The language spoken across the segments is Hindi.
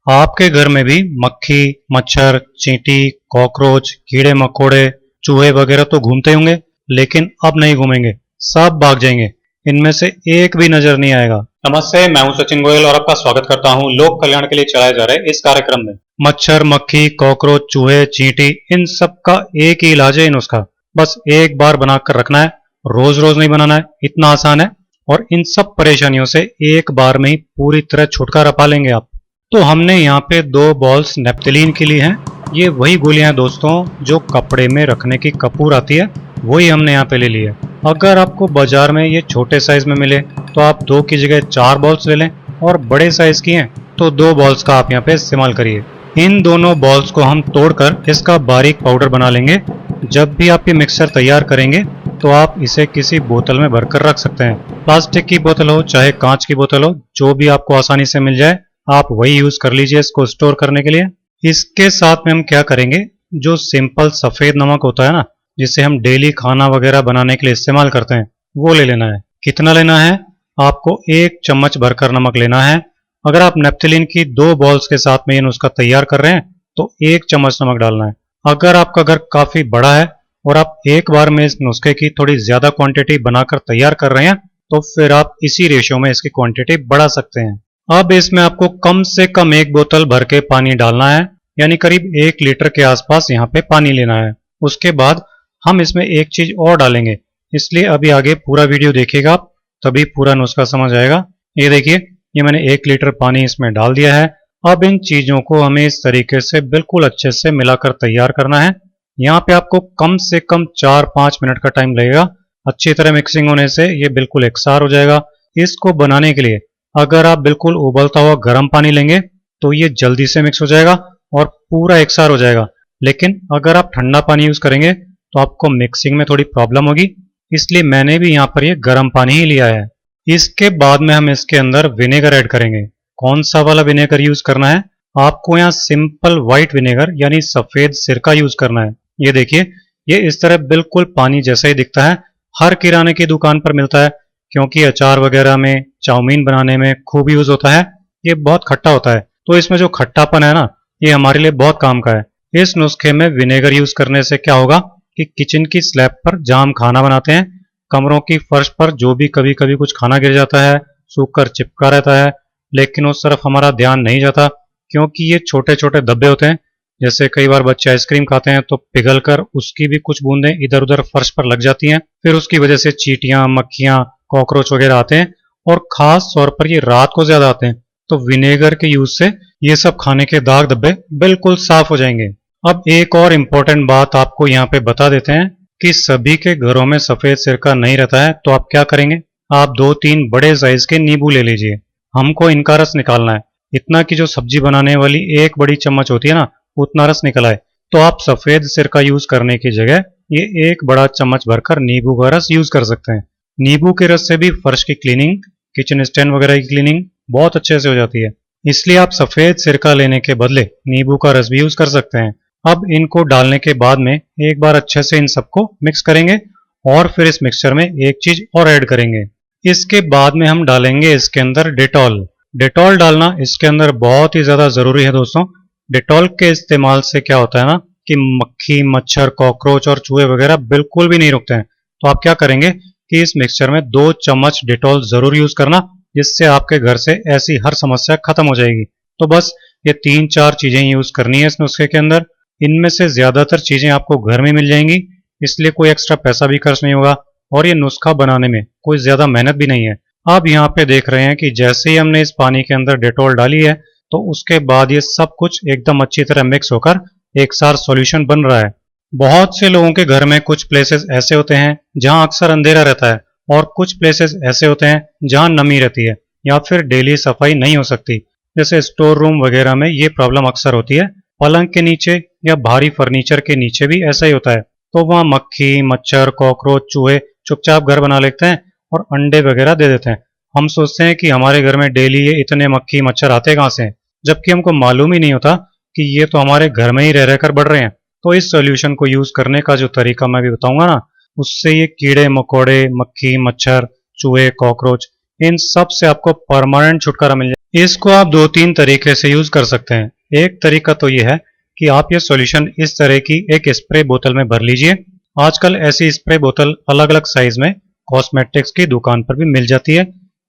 आपके घर में भी मक्खी, मच्छर, चींटी, कॉकरोच, कीड़े मकोड़े, चूहे वगैरह तो घूमते होंगे, लेकिन अब नहीं घूमेंगे, सब भाग जाएंगे। इनमें से एक भी नजर नहीं आएगा। नमस्ते, मैं हूं सचिन गोयल और आपका स्वागत करता हूं लोक कल्याण के लिए चलाए जा रहे इस कार्यक्रम में। मच्छर, मक्खी, कॉकरोच, चूहे, चींटी, इन सब का एक ही इलाज है, इन उसका बस एक बार बनाकर रखना है, रोज रोज नहीं बनाना है, इतना आसान है। और इन सब परेशानियों से एक बार में ही पूरी तरह छुटकारा पा लेंगे आप। तो हमने यहाँ पे 2 बॉल्स नेप्थलीन की ली हैं। ये वही गोलियां हैं दोस्तों जो कपड़े में रखने की कपूर आती है, वही हमने यहाँ पे ले ली है। अगर आपको बाजार में ये छोटे साइज में मिले तो आप 2 की जगह 4 बॉल्स ले लें, और बड़े साइज की हैं तो 2 बॉल्स का आप यहाँ पे इस्तेमाल करिए। इन दोनों बॉल्स को हम तोड़कर इसका बारीक पाउडर बना लेंगे। जब भी आप ये मिक्सचर तैयार करेंगे तो आप इसे किसी बोतल में भरकर रख सकते हैं। प्लास्टिक की बोतल हो चाहे कांच की बोतल हो, जो भी आपको आसानी से मिल जाए आप वही यूज कर लीजिए इसको स्टोर करने के लिए। इसके साथ में हम क्या करेंगे, जो सिंपल सफेद नमक होता है ना, जिसे हम डेली खाना वगैरह बनाने के लिए इस्तेमाल करते हैं, वो ले लेना है। कितना लेना है, आपको 1 चम्मच भरकर नमक लेना है। अगर आप नेप्थलीन की 2 बॉल्स के साथ में ये नुस्खा तैयार कर रहे हैं तो 1 चम्मच नमक डालना है। अगर आपका घर काफी बड़ा है और आप एक बार में इस नुस्खे की थोड़ी ज्यादा क्वांटिटी बनाकर तैयार कर रहे हैं तो फिर आप इसी रेशियो में इसकी क्वांटिटी बढ़ा सकते हैं। अब इसमें आपको कम से कम 1 बोतल भर के पानी डालना है, यानी करीब 1 लीटर के आसपास यहाँ पे पानी लेना है। उसके बाद हम इसमें एक चीज और डालेंगे, इसलिए अभी आगे पूरा वीडियो देखिएगा आप, तभी पूरा नुस्खा समझ आएगा। ये देखिए, ये मैंने 1 लीटर पानी इसमें डाल दिया है। अब इन चीजों को हमें इस तरीके से बिल्कुल अच्छे से मिलाकर तैयार करना है। यहाँ पे आपको कम से कम 4-5 मिनट का टाइम लगेगा। अच्छी तरह मिक्सिंग होने से ये बिल्कुल एकसार हो जाएगा। इसको बनाने के लिए अगर आप बिल्कुल उबलता हुआ गर्म पानी लेंगे तो ये जल्दी से मिक्स हो जाएगा और पूरा एकसार हो जाएगा। लेकिन अगर आप ठंडा पानी यूज करेंगे तो आपको मिक्सिंग में थोड़ी प्रॉब्लम होगी, इसलिए मैंने भी यहाँ पर ये गर्म पानी ही लिया है। इसके बाद में हम इसके अंदर विनेगर ऐड करेंगे। कौन सा वाला विनेगर यूज करना है, आपको यहाँ सिंपल व्हाइट विनेगर यानी सफेद सिरका यूज करना है। ये देखिए, ये इस तरह बिल्कुल पानी जैसा ही दिखता है, हर किराने की दुकान पर मिलता है, क्योंकि अचार वगैरह में, चाउमीन बनाने में खूब यूज होता है। ये बहुत खट्टा होता है, तो इसमें जो खट्टापन है ना, ये हमारे लिए बहुत काम का है। इस नुस्खे में विनेगर यूज करने से क्या होगा कि किचन की स्लैब पर जहां हम खाना बनाते हैं, कमरों की फर्श पर जो भी कभी कभी कुछ खाना गिर जाता है, सूख कर चिपका रहता है, लेकिन उस तरफ हमारा ध्यान नहीं जाता, क्योंकि ये छोटे छोटे धब्बे होते हैं। जैसे कई बार बच्चे आइसक्रीम खाते हैं तो पिघल कर उसकी भी कुछ बूंदें इधर उधर फर्श पर लग जाती हैं, फिर उसकी वजह से चींटियां, मक्खियां, कॉकरोच वगैरह आते हैं, और खास तौर पर ये रात को ज्यादा आते हैं। तो विनेगर के यूज से ये सब खाने के दाग धब्बे बिल्कुल साफ हो जाएंगे। अब एक और इम्पोर्टेंट बात आपको यहाँ पे बता देते हैं कि सभी के घरों में सफेद सिरका नहीं रहता है, तो आप क्या करेंगे, आप 2-3 बड़े साइज के नींबू ले लीजिए। हमको इनका रस निकालना है, इतना कि जो सब्जी बनाने वाली 1 बड़ी चम्मच होती है ना, उतना रस निकल आए। तो आप सफेद सिरका यूज करने की जगह ये 1 बड़ा चम्मच भरकर नींबू का रस यूज कर सकते हैं। नींबू के रस से भी फर्श की क्लीनिंग, किचन स्टैंड वगैरह की क्लीनिंग बहुत अच्छे से हो जाती है, इसलिए आप सफेद सिरका लेने के बदले नींबू का रस भी यूज कर सकते हैं। अब इनको डालने के बाद में एक बार अच्छे से इन सबको मिक्स करेंगे, और फिर इस मिक्सचर में एक चीज और ऐड करेंगे। इसके बाद में हम डालेंगे इसके अंदर डेटॉल। डेटॉल डालना इसके अंदर बहुत ही ज्यादा जरूरी है दोस्तों। डेटॉल के इस्तेमाल से क्या होता है ना कि मक्खी, मच्छर, कॉकरोच और चूहे वगैरह बिल्कुल भी नहीं रुकते हैं। तो आप क्या करेंगे कि इस मिक्सचर में 2 चम्मच डेटॉल जरूर यूज करना, जिससे आपके घर से ऐसी हर समस्या खत्म हो जाएगी। तो बस ये 3-4 चीजें यूज करनी है इस नुस्खे के अंदर। इनमें से ज्यादातर चीजें आपको घर में मिल जाएंगी, इसलिए कोई एक्स्ट्रा पैसा भी खर्च नहीं होगा, और ये नुस्खा बनाने में कोई ज्यादा मेहनत भी नहीं है। आप यहाँ पे देख रहे हैं कि जैसे ही हमने इस पानी के अंदर डेटॉल डाली है तो उसके बाद ये सब कुछ एकदम अच्छी तरह मिक्स होकर एक सार सॉल्यूशन बन रहा है। बहुत से लोगों के घर में कुछ प्लेसेस ऐसे होते हैं जहां अक्सर अंधेरा रहता है, और कुछ प्लेसेस ऐसे होते हैं जहां नमी रहती है, या फिर डेली सफाई नहीं हो सकती। जैसे स्टोर रूम वगैरह में ये प्रॉब्लम अक्सर होती है। पलंग के नीचे या भारी फर्नीचर के नीचे भी ऐसा ही होता है। तो वहां मक्खी, मच्छर, कॉकरोच, चूहे चुपचाप घर बना लेते हैं और अंडे वगैरह दे देते हैं। हम सोचते हैं कि हमारे घर में डेली ये इतने मक्खी मच्छर आते कहाँ से हैं, जबकि हमको मालूम ही नहीं होता कि ये तो हमारे घर में ही रह रहकर बढ़ रहे हैं। तो इस सॉल्यूशन को यूज करने का जो तरीका मैं भी बताऊंगा ना, उससे ये कीड़े मकोड़े, मक्खी, मच्छर, चूहे, कॉकरोच, इन सब से आपको परमानेंट छुटकारा मिल जाए। इसको आप दो तीन तरीके से यूज कर सकते हैं। एक तरीका तो ये है कि आप ये सॉल्यूशन इस तरह की एक स्प्रे बोतल में भर लीजिए। आजकल ऐसी स्प्रे बोतल अलग अलग साइज में कॉस्मेटिक्स की दुकान पर भी मिल जाती है,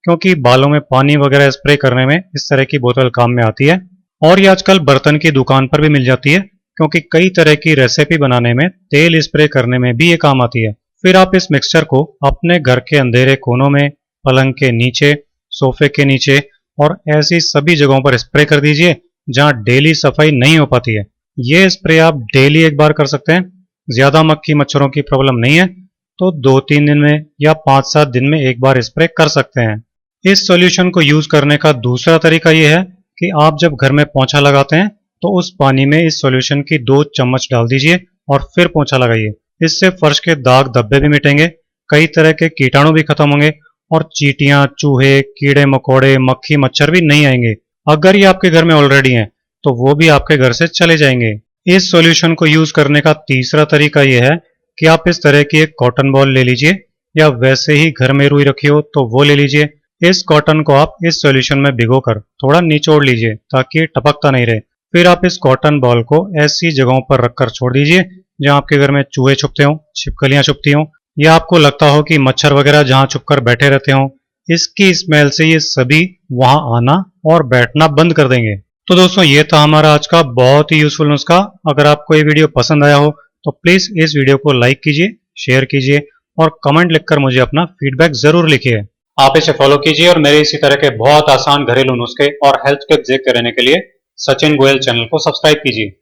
क्योंकि बालों में पानी वगैरह स्प्रे करने में इस तरह की बोतल काम में आती है। और ये आजकल बर्तन की दुकान पर भी मिल जाती है, क्योंकि कई तरह की रेसिपी बनाने में तेल स्प्रे करने में भी ये काम आती है। फिर आप इस मिक्सचर को अपने घर के अंधेरे कोनों में, पलंग के नीचे, सोफे के नीचे और ऐसी सभी जगहों पर स्प्रे कर दीजिए जहां डेली सफाई नहीं हो पाती है। ये स्प्रे आप डेली एक बार कर सकते हैं। ज्यादा मक्खी मच्छरों की प्रॉब्लम नहीं है तो 2-3 दिन में या 5-7 दिन में एक बार स्प्रे कर सकते हैं। इस सॉल्यूशन को यूज करने का दूसरा तरीका यह है कि आप जब घर में पोंछा लगाते हैं तो उस पानी में इस सॉल्यूशन की 2 चम्मच डाल दीजिए और फिर पोंछा लगाइए। इससे फर्श के दाग धब्बे भी मिटेंगे, कई तरह के कीटाणु भी खत्म होंगे और चींटियां, चूहे, कीड़े मकोड़े, मक्खी मच्छर भी नहीं आएंगे। अगर ये आपके घर में ऑलरेडी हैं तो वो भी आपके घर से चले जाएंगे। इस सॉल्यूशन को यूज करने का तीसरा तरीका यह है कि आप इस तरह की एक कॉटन बॉल ले लीजिए, या वैसे ही घर में रुई रखी हो तो वो ले लीजिए। इस कॉटन को आप इस सॉल्यूशन में भिगोकर थोड़ा निचोड़ लीजिए ताकि ये टपकता नहीं रहे। फिर आप इस कॉटन बॉल को ऐसी जगहों पर रखकर छोड़ दीजिए जहां आपके घर में चूहे छुपते हों, छिपकलियां छुपती हों, या आपको लगता हो कि मच्छर वगैरह जहां छुपकर बैठे रहते हों। इसकी स्मेल से ये सभी वहां आना और बैठना बंद कर देंगे। तो दोस्तों, ये था हमारा आज का बहुत ही यूजफुल नुस्खा। अगर आपको ये वीडियो पसंद आया हो तो प्लीज इस वीडियो को लाइक कीजिए, शेयर कीजिए और कमेंट लिखकर मुझे अपना फीडबैक जरूर लिखिए। आप इसे फॉलो कीजिए और मेरे इसी तरह के बहुत आसान घरेलू नुस्खे और हेल्थ टिप्स देखते रहने के लिए सचिन गोयल चैनल को सब्सक्राइब कीजिए।